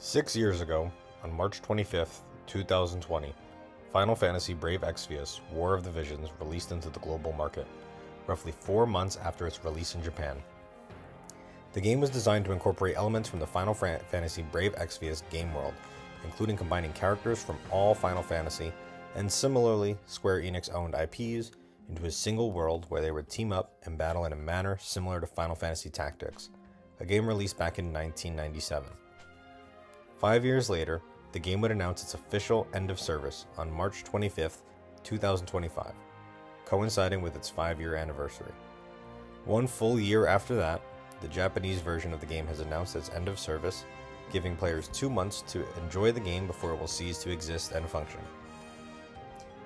6 years ago, on March 25th, 2020, Final Fantasy Brave Exvius War of the Visions released into the global market, roughly 4 months after its release in Japan. The game was designed to incorporate elements from the Final Fantasy Brave Exvius game world, including combining characters from all Final Fantasy and similarly Square Enix owned IPs into a single world where they would team up and battle in a manner similar to Final Fantasy Tactics, a game released back in 1997. 5 years later, the game would announce its official end of service on March 25th, 2025, coinciding with its 5-year anniversary. 1 full year after that, the Japanese version of the game has announced its end of service, giving players 2 months to enjoy the game before it will cease to exist and function.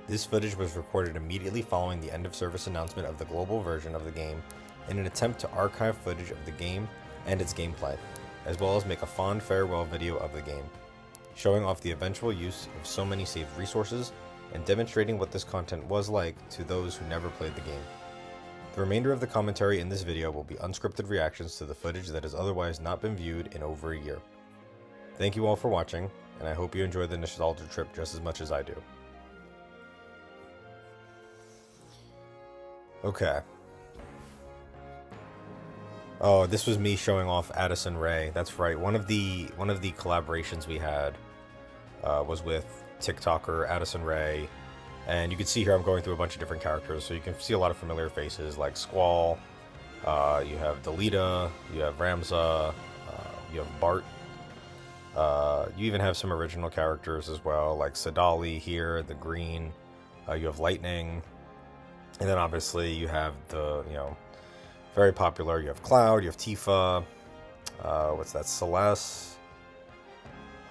This footage was recorded immediately following the end of service announcement of the global version of the game in an attempt to archive footage of the game and its gameplay, as well as make a fond farewell video of the game, showing off the eventual use of so many saved resources and demonstrating what this content was like to those who never played the game. The remainder of the commentary in this video will be unscripted reactions to the footage that has otherwise not been viewed in over a year. Thank you all for watching, and I hope you enjoyed the nostalgia trip just as much as I do. Okay. Oh, this was me showing off Addison Rae. That's right. One of the collaborations we had was with TikToker Addison Rae, and you can see here I'm going through a bunch of different characters, so you can see a lot of familiar faces like Squall. You have Delita. You have Ramza. You have Bart. You even have some original characters as well, like Sadali here, the Green. You have Lightning, and then obviously you have the very popular. You have Cloud, you have Tifa, what's that, Celeste.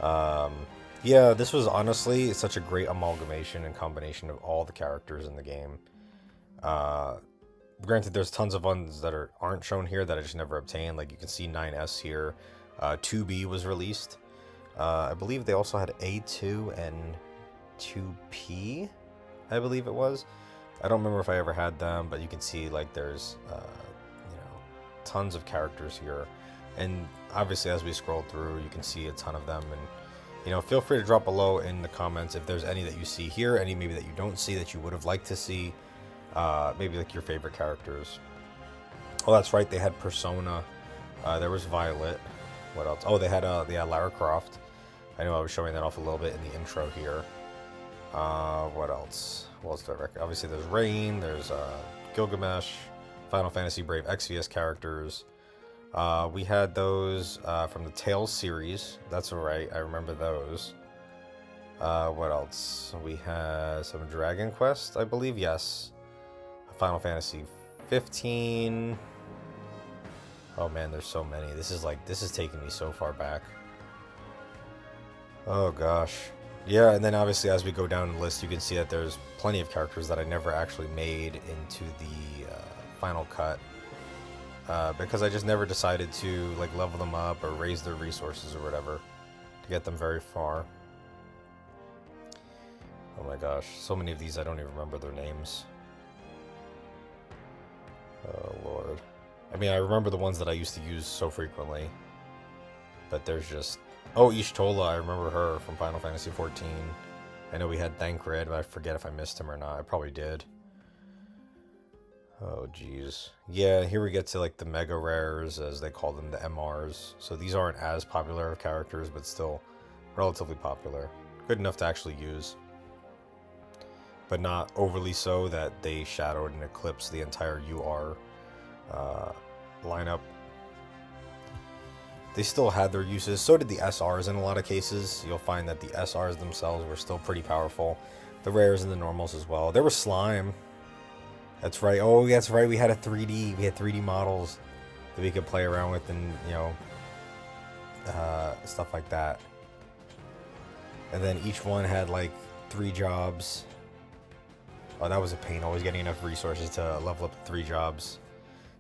Yeah, this was honestly such a great amalgamation and combination of all the characters in the game. Granted, there's tons of ones that aren't shown here that I just never obtained. Like you can see 9S here. 2B was released. I believe they also had A2 and 2P, I believe it was. I don't remember if I ever had them, but you can see like there's tons of characters here, and obviously as we scroll through you can see a ton of them, and feel free to drop below in the comments if there's any that you see here, any maybe that you don't see that you would have liked to see, maybe like your favorite characters. Oh, that's right, they had Persona, there was Violet. What else? Oh, they had Lara Croft. I know I was showing that off a little bit in the intro here. What else do I reckon? Obviously there's Rain, there's Gilgamesh, Final Fantasy Brave Exvius characters. We had those from the Tales series. That's right, I remember those. What else? We had some Dragon Quest, I believe. Yes. Final Fantasy 15. Oh man, there's so many. This is taking me so far back. Oh gosh. Yeah, and then obviously as we go down the list, you can see that there's plenty of characters that I never actually made into the final cut, because I just never decided to like level them up or raise their resources or whatever to get them very far. Oh my gosh, so many of these I don't even remember their names. Oh lord. I mean, I remember the ones that I used to use so frequently, but there's just... Oh, Ishtola, I remember her from Final Fantasy 14. I know we had Thancred, but I forget if I missed him or not. I probably did. Oh, jeez. Yeah, here we get to like the mega rares, as they call them, the MRs. So these aren't as popular of characters, but still relatively popular. Good enough to actually use, but not overly so that they shadowed and eclipsed the entire UR lineup. They still had their uses. So did the SRs in a lot of cases. You'll find that the SRs themselves were still pretty powerful. The rares and the normals as well. There was Slime. That's right. Oh, that's right. We had a 3D. We had 3D models that we could play around with, and stuff like that. And then each one had like 3 jobs. Oh, that was a pain. Always getting enough resources to level up to 3 jobs.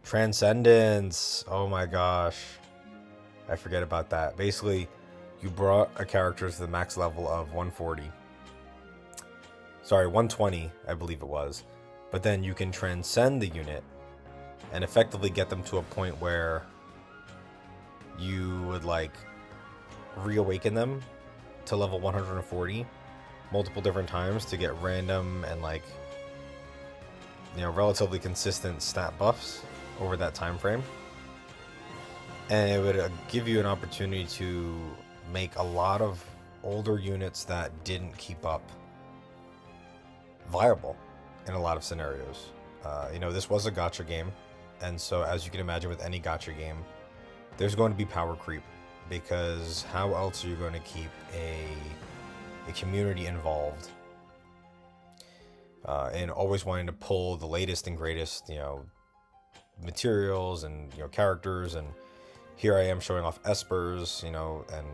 Transcendence. Oh my gosh. I forget about that. Basically, you brought a character to the max level of 140. Sorry, 120, I believe it was. But then you can transcend the unit and effectively get them to a point where you would like reawaken them to level 140 multiple different times to get random and like, you know, relatively consistent stat buffs over that time frame. And it would give you an opportunity to make a lot of older units that didn't keep up viable in a lot of scenarios. You know, this was a gacha game, and so as you can imagine with any gacha game, there's going to be power creep, because how else are you going to keep a community involved and always wanting to pull the latest and greatest, you know, materials and, you know, characters. And here I am showing off espers, you know, and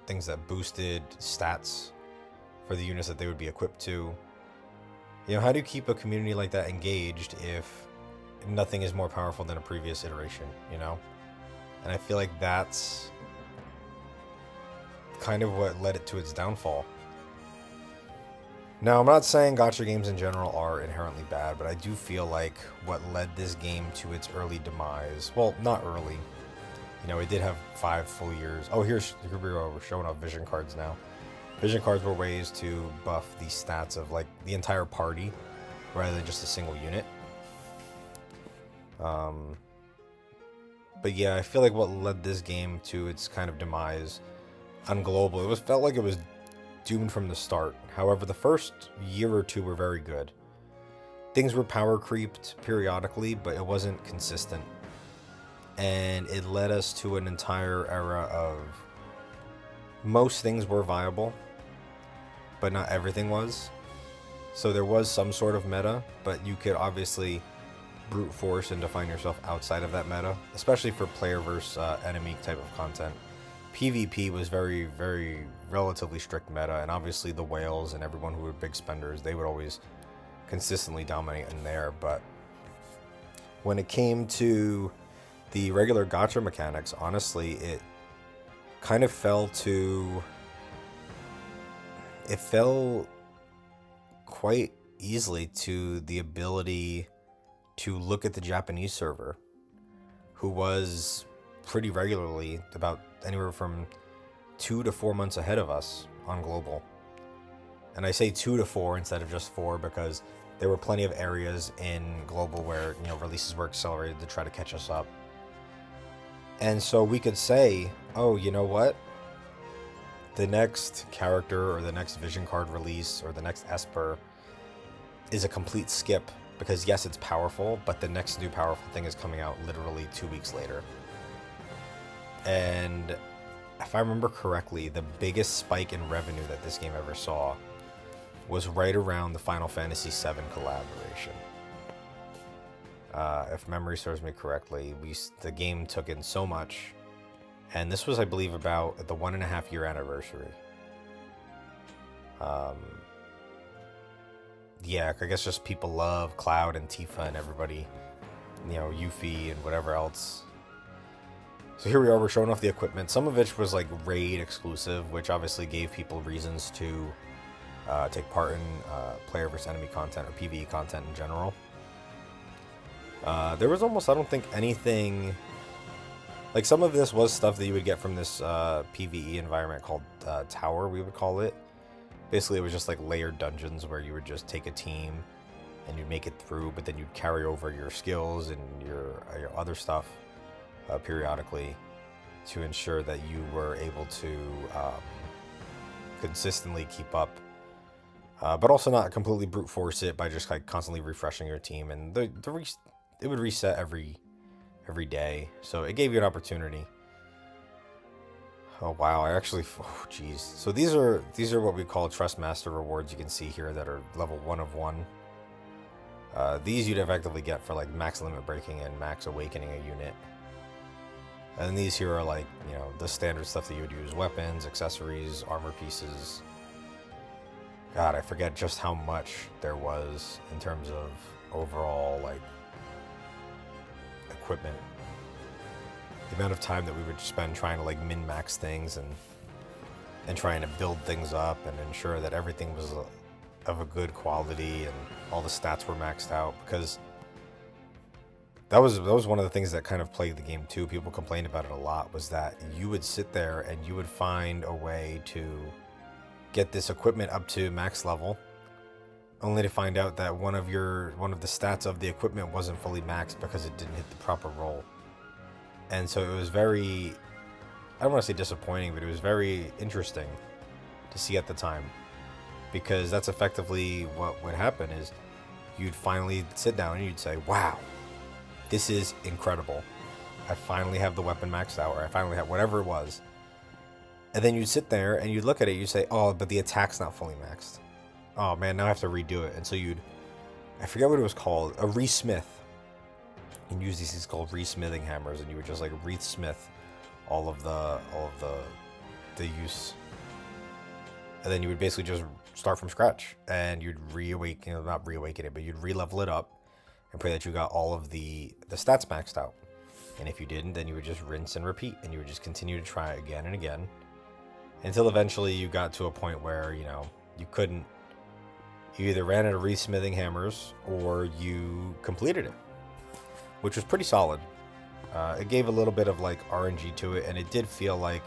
things that boosted stats for the units that they would be equipped to. You know, how do you keep a community like that engaged if nothing is more powerful than a previous iteration, you know? And I feel like that's kind of what led it to its downfall. Now, I'm not saying gacha games in general are inherently bad, but I do feel like what led this game to its early demise, well, not early, you know, it did have 5 full years. Oh, here we are, we're showing off vision cards now. Vision cards were ways to buff the stats of like the entire party rather than just a single unit. But yeah, I feel like what led this game to its kind of demise on global, felt like it was doomed from the start. However, the first year or two were very good. Things were power creeped periodically, but it wasn't consistent. And it led us to an entire era of most things were viable, but not everything was. So there was some sort of meta, but you could obviously brute force and define yourself outside of that meta, especially for player versus enemy type of content. PvP was very, very relatively strict meta, and obviously the whales and everyone who were big spenders, they would always consistently dominate in there. But when it came to the regular gacha mechanics, honestly, it kind of fell quite easily to the ability to look at the Japanese server, who was pretty regularly about anywhere from 2 to 4 months ahead of us on global. And I say 2 to 4 instead of just 4 because there were plenty of areas in global where, you know, releases were accelerated to try to catch us up. And so we could say, oh, you know what? The next character or the next vision card release or the next Esper is a complete skip, because yes, it's powerful, but the next new powerful thing is coming out literally 2 weeks later. And if I remember correctly, the biggest spike in revenue that this game ever saw was right around the Final Fantasy VII collaboration. If memory serves me correctly, the game took in so much, and this was, I believe, about the 1.5 year anniversary. Yeah, I guess just people love Cloud and Tifa and everybody, you know, Yuffie and whatever else. So here we are, we're showing off the equipment. Some of which was like raid exclusive, which obviously gave people reasons to take part in player versus enemy content or PvE content in general. There was almost, I don't think, anything... Like, some of this was stuff that you would get from this PvE environment called Tower, we would call it. Basically, it was just like layered dungeons where you would just take a team and you'd make it through, but then you'd carry over your skills and your other stuff periodically to ensure that you were able to consistently keep up, but also not completely brute force it by just like constantly refreshing your team. And it would reset every day, so it gave you an opportunity. Oh wow, oh geez. So these are what we call Trust Master rewards. You can see here that are level 1 of 1. These you'd effectively get for like max limit breaking and max awakening a unit. And these here are like, you know, the standard stuff that you would use: weapons, accessories, armor pieces. God, I forget just how much there was in terms of overall like equipment. The amount of time that we would spend trying to like min-max things and trying to build things up and ensure that everything was of a good quality and all the stats were maxed out, because that was one of the things that kind of plagued the game too. People complained about it a lot, was that you would sit there and you would find a way to get this equipment up to max level, only to find out that one of the stats of the equipment wasn't fully maxed because it didn't hit the proper roll. And so it was very, I don't want to say disappointing, but it was very interesting to see at the time, because that's effectively what would happen is you'd finally sit down and you'd say, wow, this is incredible. I finally have the weapon maxed out, or I finally have whatever it was. And then you'd sit there and you'd look at it, you'd say, oh, but the attack's not fully maxed. Oh man, now I have to redo it. And so I forget what it was called, a resmith. And use these things called resmithing hammers, and you would just like resmith all of the use. And then you would basically just start from scratch, and you'd not reawaken it, but you'd re-level it up and pray that you got all of the stats maxed out. And if you didn't, then you would just rinse and repeat, and you would just continue to try again and again until eventually you got to a point where, you couldn't, you either ran out of resmithing hammers or you completed it, which was pretty solid. It gave a little bit of like RNG to it, and it did feel like,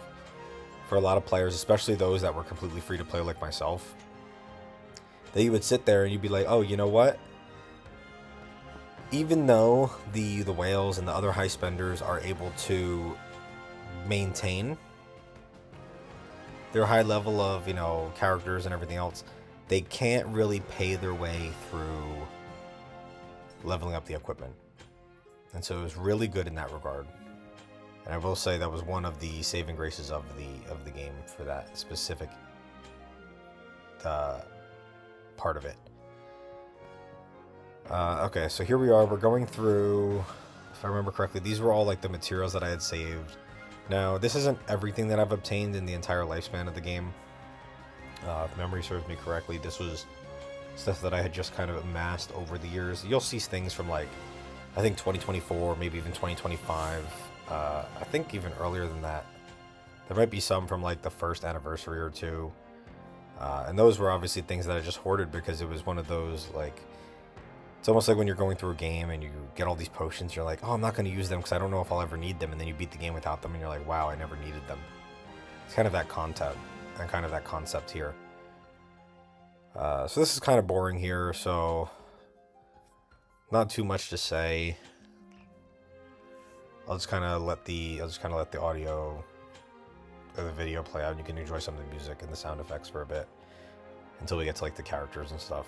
for a lot of players, especially those that were completely free to play like myself, that you would sit there and you'd be like, oh, you know what? Even though the whales and the other high spenders are able to maintain their high level of, characters and everything else, they can't really pay their way through leveling up the equipment. And so it was really good in that regard. And I will say that was one of the saving graces of the game for that specific part of it. Okay, so here we are. We're going through, if I remember correctly, these were all like the materials that I had saved. Now, this isn't everything that I've obtained in the entire lifespan of the game. If memory serves me correctly, this was stuff that I had just kind of amassed over the years. You'll see things from like, I think 2024, maybe even 2025. I think even earlier than that. There might be some from like the first anniversary or two. And those were obviously things that I just hoarded because it was one of those, like, it's almost like when you're going through a game and you get all these potions, you're like, oh, I'm not going to use them because I don't know if I'll ever need them. And then you beat the game without them and you're like, wow, I never needed them. It's kind of that content and kind of that concept here. So this is kind of boring here, so not too much to say. I'll just kind of let the audio or the video play out, and you can enjoy some of the music and the sound effects for a bit until we get to like the characters and stuff.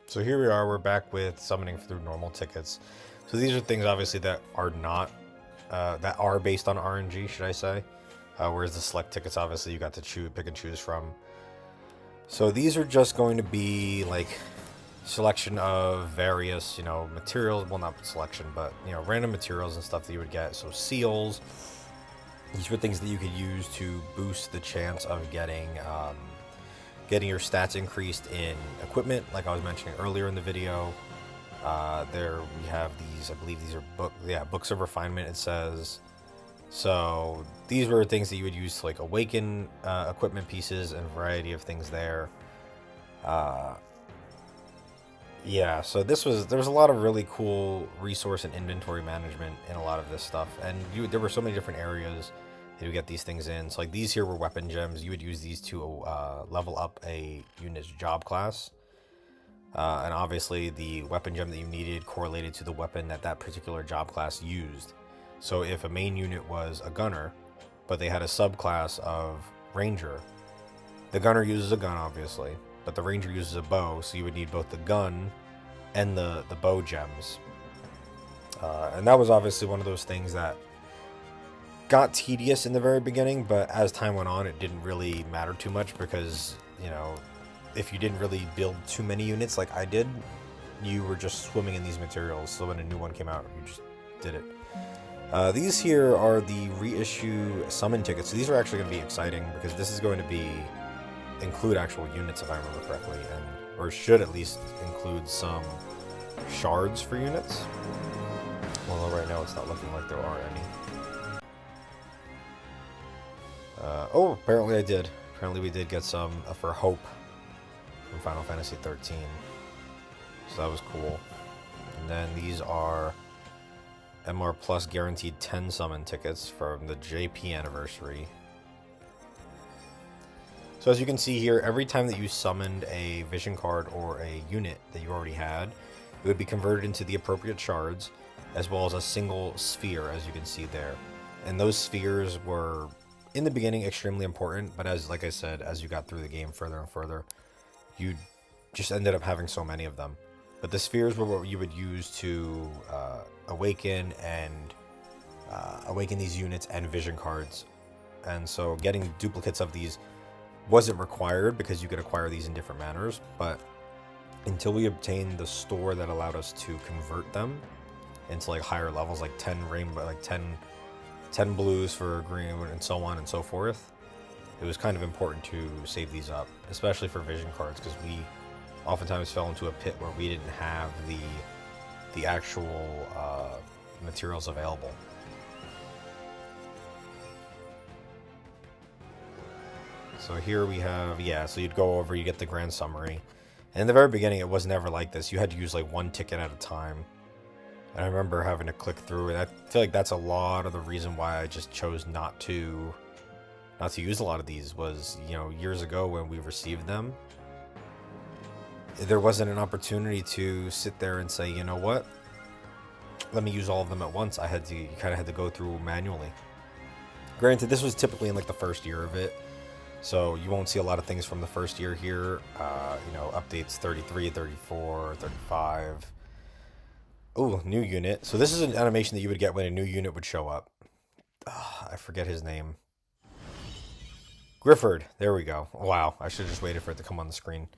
So here we are, we're back with summoning through normal tickets. So these are things obviously that are not, that are based on RNG, should I say. Whereas the select tickets, obviously you got to pick and choose from. So these are just going to be like selection of various, materials. Well, not selection, but, random materials and stuff that you would get. So seals, these were things that you could use to boost the chance of getting your stats increased in equipment, like I was mentioning earlier in the video. There we have these, I believe these are books of refinement, it says. So these were things that you would use to like awaken equipment pieces and a variety of things there. Yeah, so there was a lot of really cool resource and inventory management in a lot of this stuff, and there were so many different areas that you get these things in. So like these here were weapon gems. You would use these to level up a unit's job class, and obviously the weapon gem that you needed correlated to the weapon that particular job class used. So if a main unit was a gunner, but they had a subclass of ranger, the gunner uses a gun obviously, but the ranger uses a bow, so you would need both the gun and the bow gems. And that was obviously one of those things that got tedious in the very beginning, but as time went on, it didn't really matter too much because, if you didn't really build too many units like I did, you were just swimming in these materials. So when a new one came out, you just did it. These here are the reissue summon tickets. So these are actually going to be exciting because this is going to include actual units, if I remember correctly, or should at least include some shards for units. Although right now it's not looking like there are any. Oh, apparently I did. Apparently we did get some for Hope from Final Fantasy 13. So that was cool. And then these are MR Plus guaranteed 10 summon tickets from the JP anniversary. So as you can see here, every time that you summoned a vision card or a unit that you already had, it would be converted into the appropriate shards, as well as a single sphere, as you can see there. And those spheres were, in the beginning, extremely important, but like I said, as you got through the game further and further, you just ended up having so many of them. But the spheres were what you would use to awaken these units and vision cards. And so getting duplicates of these wasn't required because you could acquire these in different manners, but until we obtained the store that allowed us to convert them into like higher levels, like 10 rainbow, like 10 blues for green and so on and so forth, it was kind of important to save these up, especially for vision cards, because we oftentimes fell into a pit where we didn't have the actual materials available. So here we have, so you'd go over, you get the grand summary. And in the very beginning, it was never like this. You had to use like one ticket at a time. And I remember having to click through, and I feel like that's a lot of the reason why I just chose not to use a lot of these was, years ago when we received them, there wasn't an opportunity to sit there and say, you know what, let me use all of them at once. You kind of had to go through manually. Granted, this was typically in like the first year of it, so you won't see a lot of things from the first year here. Updates 33, 34, 35. Oh, new unit. So this is an animation that you would get when a new unit would show up. I forget his name. Grifford. There we go. Wow, I should have just waited for it to come on the screen.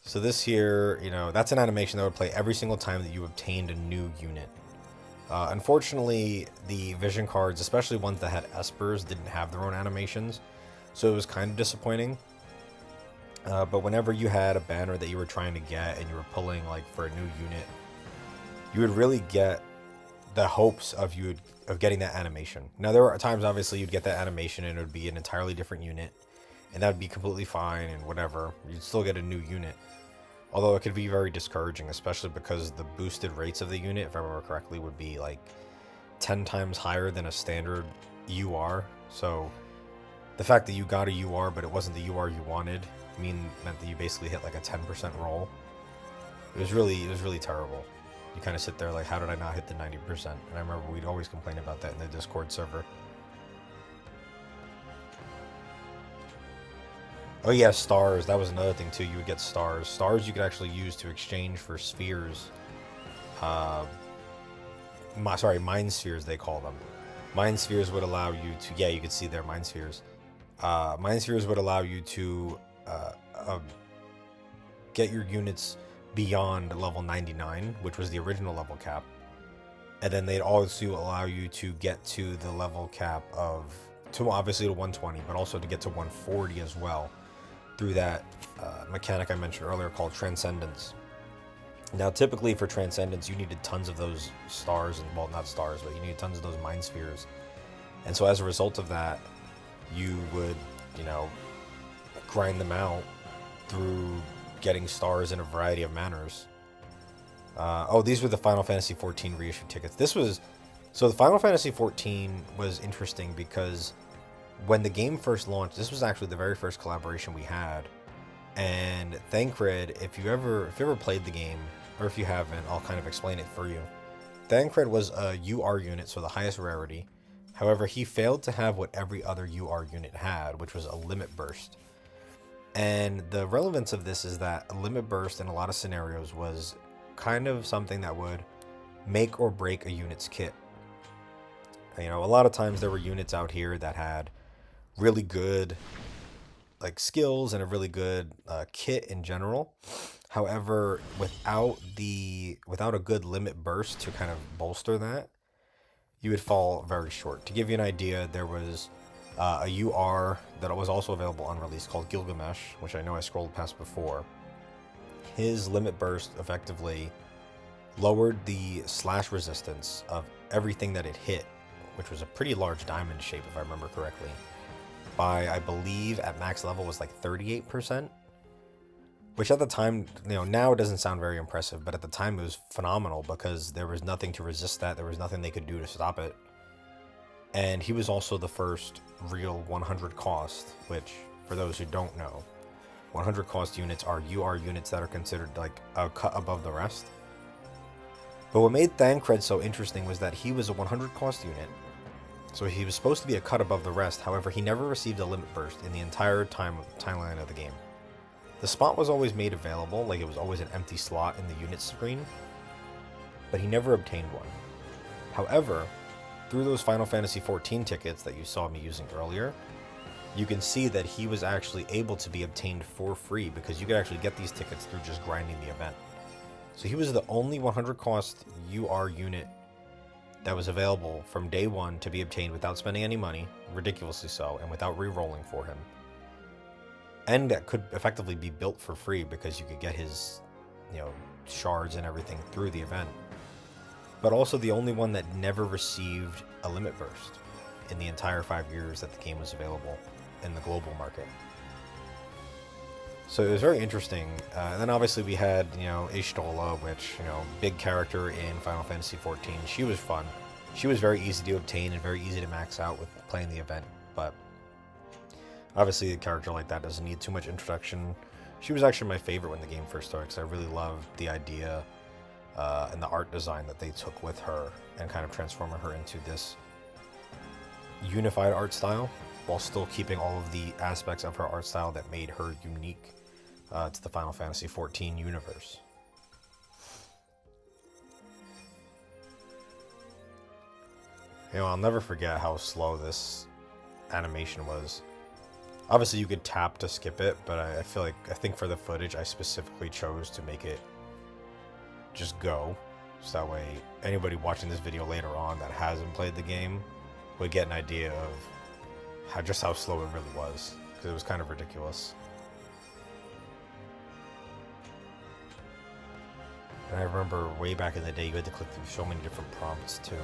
So this here, that's an animation that would play every single time that you obtained a new unit. Unfortunately, the vision cards, especially ones that had espers, didn't have their own animations, so it was kind of disappointing. But whenever you had a banner that you were trying to get and you were pulling like for a new unit, you would really get the hopes of getting that animation. Now there were times obviously you'd get that animation and it would be an entirely different unit, and that would be completely fine and whatever. You'd still get a new unit. Although it could be very discouraging, especially because the boosted rates of the unit, if I remember correctly, would be like 10 times higher than a standard UR. So the fact that you got a UR, but it wasn't the UR you wanted, meant that you basically hit like a 10% roll. It was really terrible. You kind of sit there like, how did I not hit the 90%? And I remember we'd always complain about that in the Discord server. Oh yeah, stars. That was another thing too. You would get stars. Stars you could actually use to exchange for spheres. Uh, mind spheres they call them. Mind spheres would allow you to, yeah, you could see their mind spheres. Mind spheres would allow you to uh, uh, get your units beyond level 99, which was the original level cap. And then they'd also allow you to get to the level cap of, to obviously to 120, but also to get to 140 as well through that mechanic I mentioned earlier called Transcendence. Now, typically for Transcendence, you needed tons of those stars, and well, not stars, but you needed tons of those mind spheres. And so as a result of that, you would, you know, grind them out through getting stars in a variety of manners. Oh, these were the Final Fantasy 14 reissue tickets. So the Final Fantasy 14 was interesting because when the game first launched, this was actually the very first collaboration we had. And Thancred, if you ever played the game, or if you haven't, I'll kind of explain it for you. Thancred was a UR unit, so the highest rarity. However, he failed to have what every other UR unit had, which was a limit burst. And the relevance of this is that a limit burst in a lot of scenarios was kind of something that would make or break a unit's kit. You know, a lot of times there were units out here that had really good like skills and a really good kit in general. However, without a good limit burst to kind of bolster that, you would fall very short. To give you an idea, there was a UR that was also available on release called Gilgamesh, which I know I scrolled past before. His limit burst effectively lowered the slash resistance of everything that it hit, which was a pretty large diamond shape if I remember correctly, by, I believe, at max level was like 38%, which at the time, you know, now it doesn't sound very impressive, but at the time it was phenomenal because there was nothing to resist that. There was nothing they could do to stop it. And he was also the first real 100 cost, which, for those who don't know, 100 cost units are UR units that are considered like a cut above the rest. But what made Thancred so interesting was that he was a 100 cost unit, so he was supposed to be a cut above the rest. However, he never received a limit burst in the entire timeline of the game. The spot was always made available, like it was always an empty slot in the unit screen, but he never obtained one. However, through those Final Fantasy 14 tickets that you saw me using earlier, you can see that he was actually able to be obtained for free because you could actually get these tickets through just grinding the event. So he was the only 100 cost UR unit that was available from day one to be obtained without spending any money, ridiculously so, and without re-rolling for him. And that could effectively be built for free because you could get his, you know, shards and everything through the event. But also the only one that never received a limit burst in the entire 5 years that the game was available in the global market. So it was very interesting. And then obviously we had, you know, Ishtola, which, you know, big character in Final Fantasy XIV. She was fun. She was very easy to obtain and very easy to max out with playing the event. But obviously a character like that doesn't need too much introduction. She was actually my favorite when the game first started because I really loved the idea and the art design that they took with her and kind of transforming her into this unified art style while still keeping all of the aspects of her art style that made her unique to the Final Fantasy XIV universe. You know, I'll never forget how slow this animation was. Obviously, you could tap to skip it, but I think for the footage, I specifically chose to make it just go. So that way, anybody watching this video later on that hasn't played the game would get an idea of just how slow it really was, because it was kind of ridiculous. And I remember way back in the day, you had to click through so many different prompts too.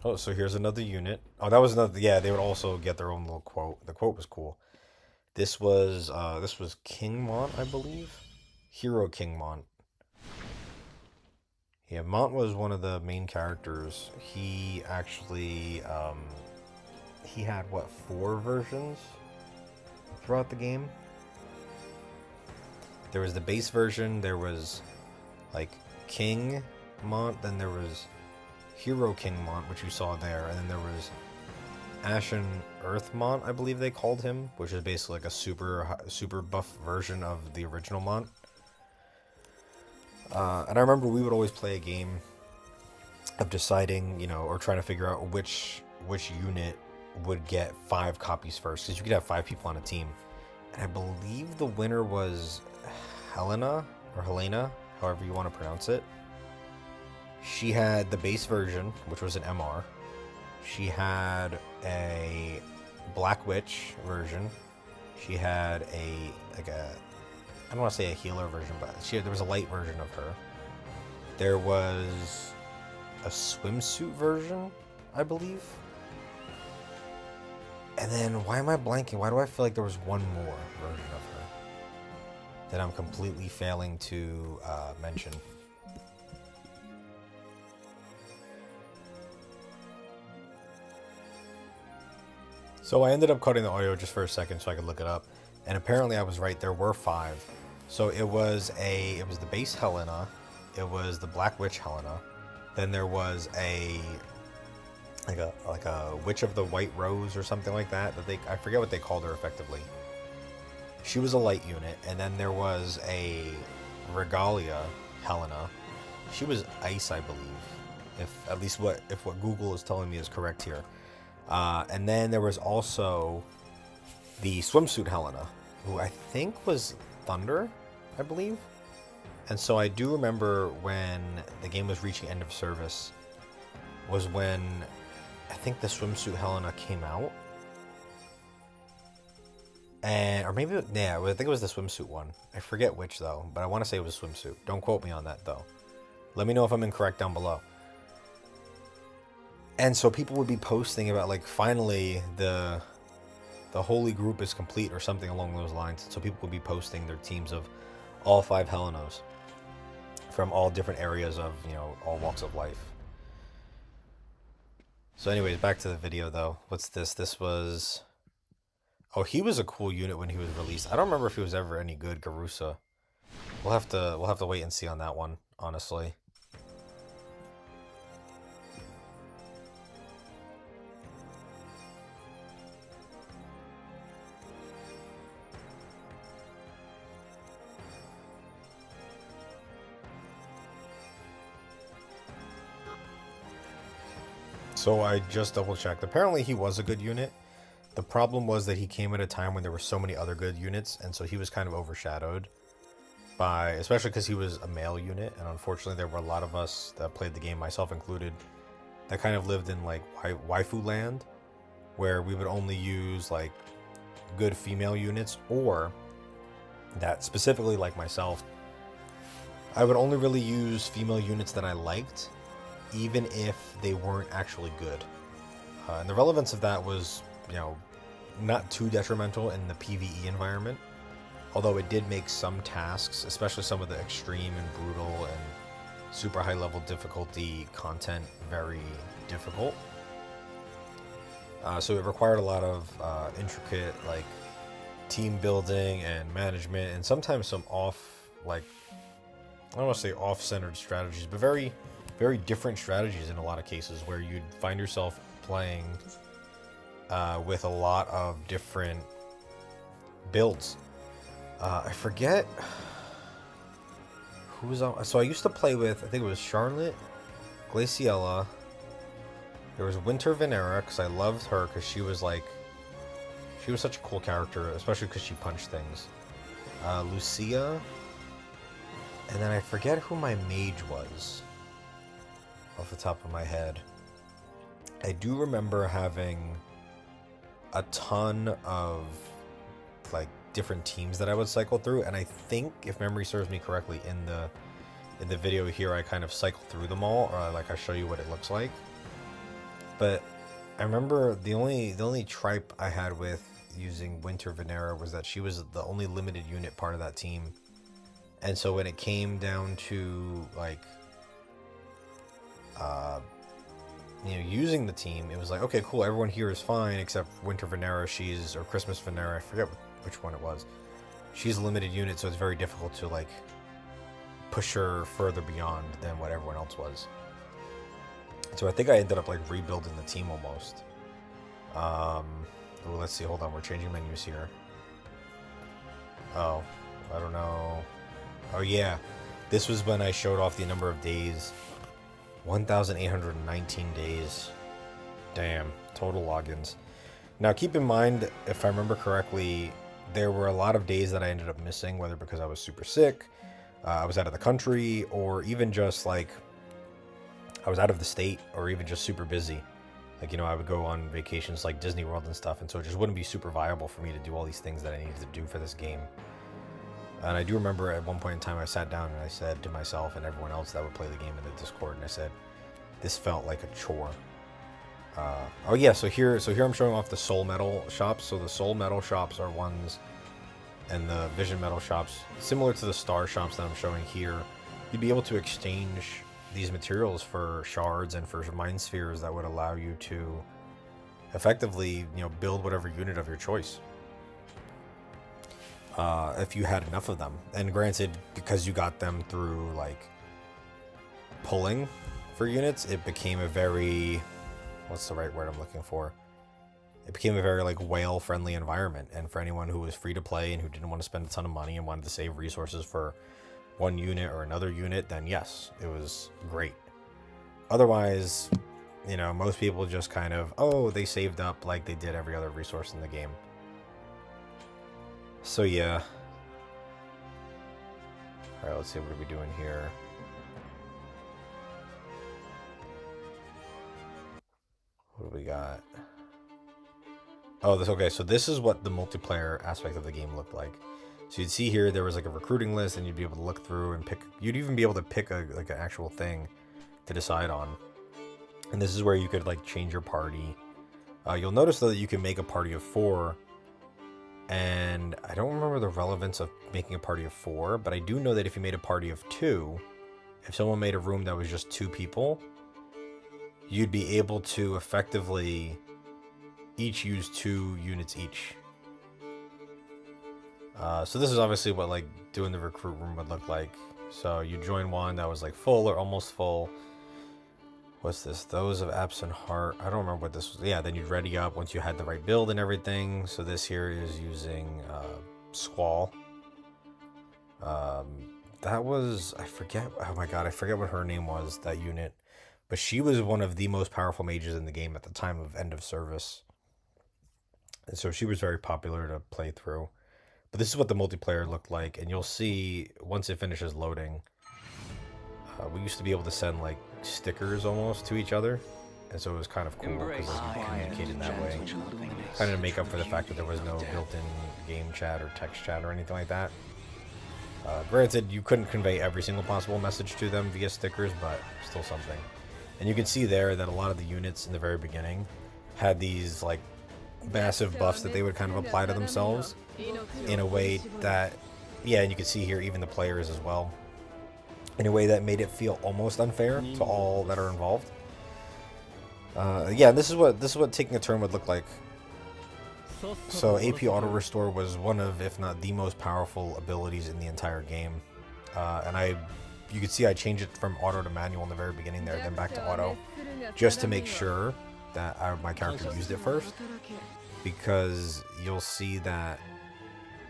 Oh, so here's another unit. Oh, that was another. Yeah, they would also get their own little quote. The quote was cool. This was King Mont, I believe. Hero King Mont. Yeah, Mont was one of the main characters. He actually he had what, 4 versions throughout the game. There was the base version, there was like King Mont, then there was Hero King Mont, which you saw there, and then there was Ashen Earthmont, I believe they called him, which is basically like a super buff version of the original Mont. And I remember we would always play a game of deciding, you know, or trying to figure out which unit would get 5 copies first, because you could have 5 people on a team. And I believe the winner was Helena, however you want to pronounce it. She had the base version, which was an MR. She had a Black Witch version. She had I don't want to say a healer version, but there was a light version of her. There was a swimsuit version, I believe. And then, why am I blanking? Why do I feel like there was one more version of her that I'm completely failing to mention? So I ended up cutting the audio just for a second so I could look it up. And apparently I was right, there were 5. So it was the base Helena, it was the Black Witch Helena, then there was like a Witch of the White Rose or something like that I forget what they called her effectively. She was a light unit, and then there was a Regalia Helena. She was ice, I believe, if what Google is telling me is correct here. And then there was also the swimsuit Helena, who I think was Thunder, I believe. And so I do remember when the game was reaching end of service was when I think the swimsuit Helena came out. Or maybe, yeah, I think it was the swimsuit one. I forget which though, but I want to say it was swimsuit. Don't quote me on that though. Let me know if I'm incorrect down below. And so people would be posting about like, finally the holy group is complete or something along those lines. So people would be posting their teams of all 5 Helenos from all different areas of, you know, all walks of life. So anyways, back to the video though. What's this? This was... Oh, he was a cool unit when he was released. I don't remember if he was ever any good, Garusa. We'll have to wait and see on that one, honestly. So I just double checked. Apparently he was a good unit. The problem was that he came at a time when there were so many other good units, and so he was kind of overshadowed by, especially because he was a male unit, and unfortunately there were a lot of us that played the game, myself included, that kind of lived in like waifu land, where we would only use like good female units, or that specifically like myself, I would only really use female units that I liked, even if they weren't actually good. And the relevance of that was, you know, not too detrimental in the PvE environment, although it did make some tasks, especially some of the extreme and brutal and super high level difficulty content, very difficult. So it required a lot of intricate like team building and management, and sometimes some I don't want to say off-centered strategies, but very, very different strategies in a lot of cases, where you'd find yourself playing with a lot of different builds. I forget who was on. So I used to play with, I think it was Charlotte, Glaciella. There was Winter Venera, because I loved her, because she was such a cool character, especially because she punched things. Lucia, and then I forget who my mage was off the top of my head. I do remember having a ton of like different teams that I would cycle through, and I think, if memory serves me correctly, in the video here I kind of cycle through them all, or like I show you what it looks like. But I remember the only tripe I had with using Winter Venera was that she was the only limited unit part of that team, and so when it came down to like using the team, it was like, okay, cool, everyone here is fine except Winter Venera, or Christmas Venera, I forget which one it was. She's a limited unit, so it's very difficult to like push her further beyond than what everyone else was. So I think I ended up like rebuilding the team almost. Oh, let's see. Hold on. We're changing menus here. Oh, I don't know. Oh, yeah. This was when I showed off the number of days. 1,819 days. Damn. Total logins. Now, keep in mind, if I remember correctly, there were a lot of days that I ended up missing, whether because I was super sick, I was out of the country, or even just like I was out of the state, or even just super busy. Like, you know, I would go on vacations like Disney World and stuff, and so it just wouldn't be super viable for me to do all these things that I needed to do for this game. And I do remember at one point in time I sat down and I said to myself and everyone else that would play the game in the Discord, and I said, this felt like a chore. Oh yeah, so here I'm showing off the Soul Metal shops. So the Soul Metal shops are ones, and the Vision Metal shops, similar to the Star shops that I'm showing here. You'd be able to exchange these materials for shards and for mind spheres that would allow you to effectively, you know, build whatever unit of your choice. If you had enough of them. And granted, because you got them through like pulling for units, it became a very, what's the right word I'm looking for? It became a very like whale friendly environment. And for anyone who was free to play and who didn't want to spend a ton of money and wanted to save resources for one unit or another unit, then yes, it was great. Otherwise, you know, most people just kind of, oh, they saved up like they did every other resource in the game. So yeah. Alright, let's see, what are we doing here? What do we got? Oh, okay, so this is what the multiplayer aspect of the game looked like. So you'd see here there was like a recruiting list, and you'd be able to look through and pick, you'd even be able to pick like an actual thing to decide on. And this is where you could like change your party. You'll notice though that you can make a party of 4. And I don't remember the relevance of making a party of 4, but I do know that if you made a party of 2, if someone made a room that was just 2 people, you'd be able to effectively each use 2 units each. So this is obviously what like doing the recruit room would look like. So you join one that was like full or almost full. What's this? Those of Absent Heart. I don't remember what this was. Yeah, then you'd ready up once you had the right build and everything. So this here is using Squall. That was, I forget, oh my god, I forget what her name was, that unit. But she was one of the most powerful mages in the game at the time of end of service. And so she was very popular to play through. But this is what the multiplayer looked like. And you'll see, once it finishes loading, we used to be able to send like stickers almost to each other, and so it was kind of cool because like, you communicated that way, kind of to make up for the fact that there was no built-in game chat or text chat or anything like that. Granted, you couldn't convey every single possible message to them via stickers, but still something. And you can see there that a lot of the units in the very beginning had these like massive buffs that they would kind of apply to themselves in a way that, yeah, and you can see here even the players as well, in a way that made it feel almost unfair to all that are involved. Yeah, this is what taking a turn would look like. So AP Auto Restore was one of, if not the most powerful abilities in the entire game. And you could see I changed it from auto to manual in the very beginning there, then back to auto, just to make sure that my character used it first. Because you'll see that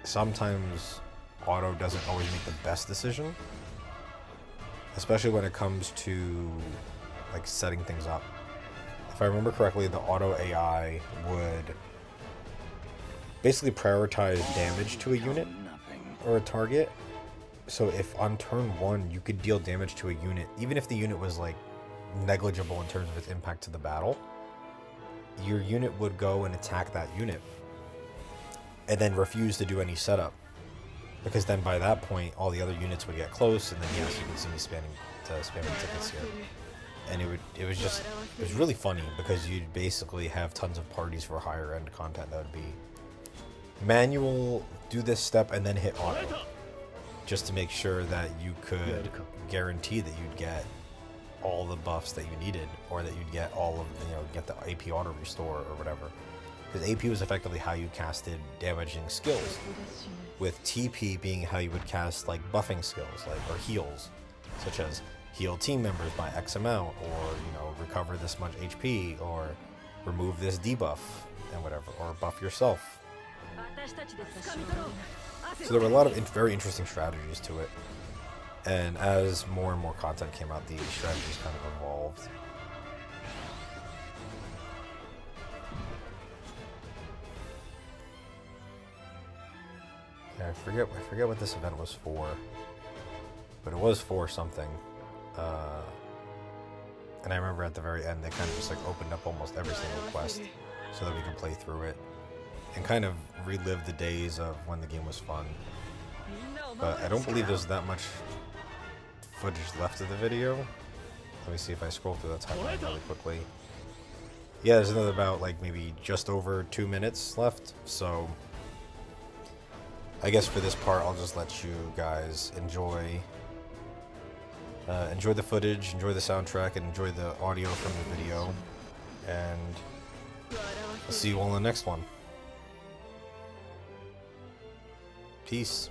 sometimes auto doesn't always make the best decision, especially when it comes to like setting things up. If I remember correctly, the auto AI would basically prioritize damage to a unit or a target. So if on turn 1 you could deal damage to a unit, even if the unit was like negligible in terms of its impact to the battle, your unit would go and attack that unit and then refuse to do any setup. Because then by that point, all the other units would get close, and then yes, you can see me spamming tickets here. And it was really funny, because you'd basically have tons of parties for higher end content that would be manual, do this step, and then hit auto. Just to make sure that you could guarantee that you'd get all the buffs that you needed, or that you'd get all of the, get the AP Auto Restore or whatever. Because AP was effectively how you casted damaging skills, with TP being how you would cast like buffing skills, like, or heals, such as heal team members by X amount, or recover this much HP, or remove this debuff, and whatever, or buff yourself. So there were a lot of very interesting strategies to it, and as more and more content came out, the strategies kind of evolved. Yeah, I forget what this event was for, but it was for something. And I remember at the very end, they kind of just like opened up almost every single quest so that we could play through it and kind of relive the days of when the game was fun. But I don't believe there's that much footage left of the video. Let me see if I scroll through the timeline really quickly. Yeah, there's another about like maybe just over 2 minutes left, so I guess for this part I'll just let you guys enjoy the footage, enjoy the soundtrack, and enjoy the audio from the video, and I'll see you all in the next one. Peace.